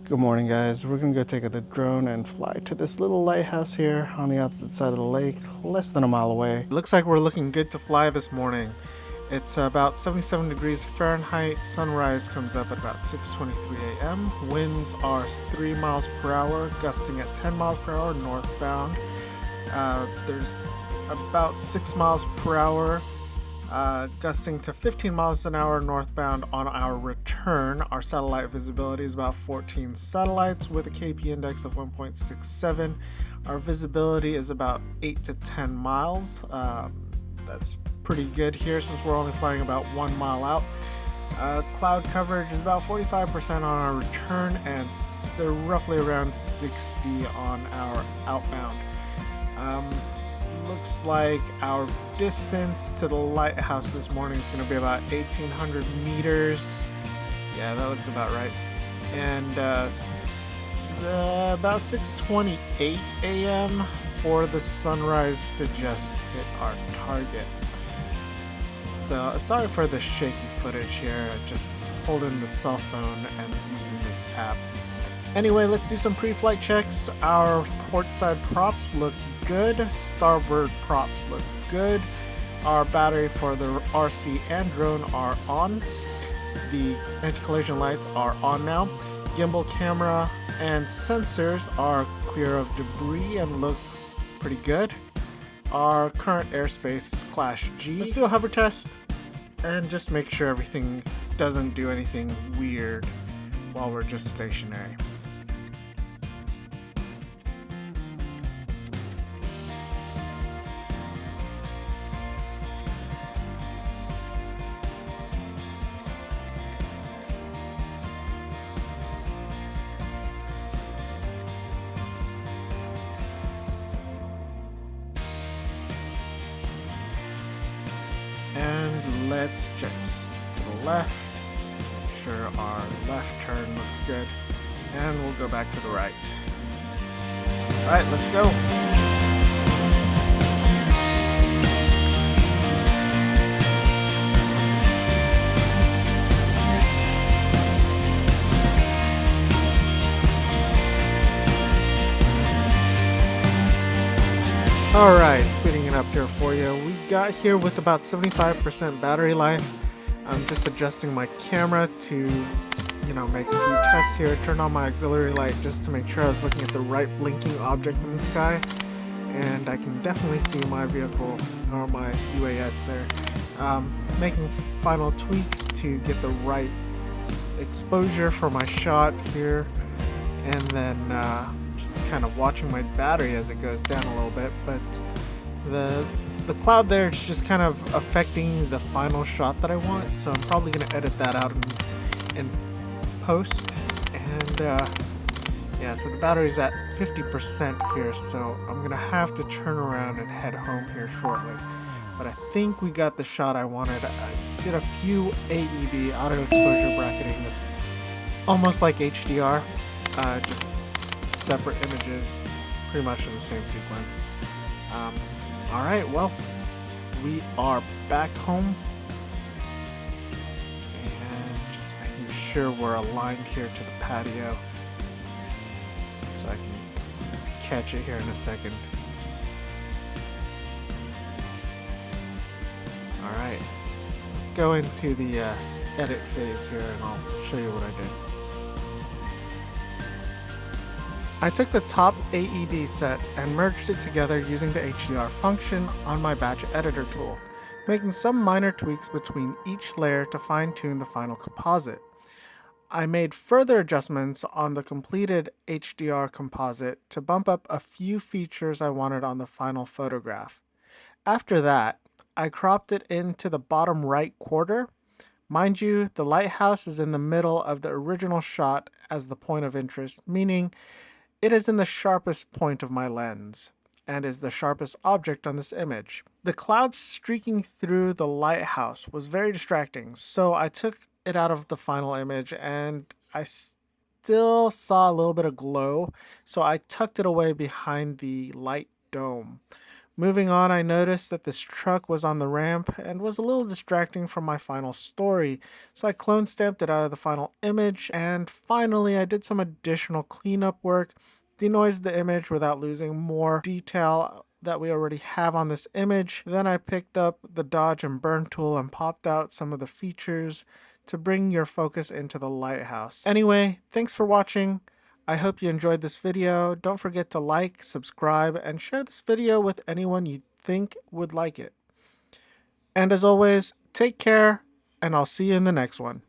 Good morning, guys. We're gonna go take the drone and fly to this little lighthouse here on the opposite side of the lake, less than a mile away. It looks like we're looking good to fly this morning. It's about 77 degrees Fahrenheit. Sunrise comes up at about 6:23 a.m. Winds are 3 miles per hour, gusting at 10 miles per hour northbound. There's about 6 miles per hour, gusting to 15 miles an hour northbound on our return. Our satellite visibility is about 14 satellites with a KP index of 1.67. Our visibility is about 8 to 10 miles. That's pretty good here since we're only flying about 1 mile out. Cloud coverage is about 45% on our return and roughly around 60 on our outbound. Looks like our distance to the lighthouse this morning is going to be about 1,800 meters. Yeah, that looks about right. And about 6:28 a.m. for the sunrise to just hit our target. So sorry for the shaky footage here, just holding the cell phone and using this app. Anyway, let's do some pre-flight checks. Our port side props look good. Starboard props look good. Our battery for the RC and drone are on. The anti-collision lights are on now. Gimbal camera and sensors are clear of debris and look pretty good. Our current airspace is Class G. Let's do a hover test and just make sure everything doesn't do anything weird while we're just stationary. And let's check to the left. Make sure our left turn looks good. And we'll go back to the right. Alright, let's go. Alright, speeding it up here for you. We got here with about 75% battery life. I'm just adjusting my camera to, make a few tests here. Turned on my auxiliary light just to make sure I was looking at the right blinking object in the sky. And I can definitely see my vehicle, or my UAS there. Making final tweaks to get the right exposure for my shot here. And then just kind of watching my battery as it goes down a little bit, but the cloud there is just kind of affecting the final shot that I want, so I'm probably going to edit that out in post. And yeah, so the battery's at 50% here, so I'm going to have to turn around and head home here shortly. But I think we got the shot I wanted. I did a few AEB, auto exposure bracketing, that's almost like HDR, just separate images, pretty much in the same sequence. Alright, well, we are back home, and just making sure we're aligned here to the patio so I can catch it here in a second. Alright, let's go into the edit phase here and I'll show you what I did. I took the top AEB set and merged it together using the HDR function on my batch editor tool, making some minor tweaks between each layer to fine-tune the final composite. I made further adjustments on the completed HDR composite to bump up a few features I wanted on the final photograph. After that, I cropped it into the bottom right quarter. Mind you, the lighthouse is in the middle of the original shot as the point of interest, meaning it is in the sharpest point of my lens, and is the sharpest object on this image. The clouds streaking through the lighthouse was very distracting, so I took it out of the final image, and I still saw a little bit of glow, so I tucked it away behind the light dome. Moving on, I noticed that this truck was on the ramp and was a little distracting from my final story, so I clone stamped it out of the final image, and finally I did some additional cleanup work, denoised the image without losing more detail that we already have on this image. Then I picked up the dodge and burn tool and popped out some of the features to bring your focus into the lighthouse. Anyway, thanks for watching. I hope you enjoyed this video. Don't forget to like, subscribe, and share this video with anyone you think would like it. And as always, take care, and I'll see you in the next one.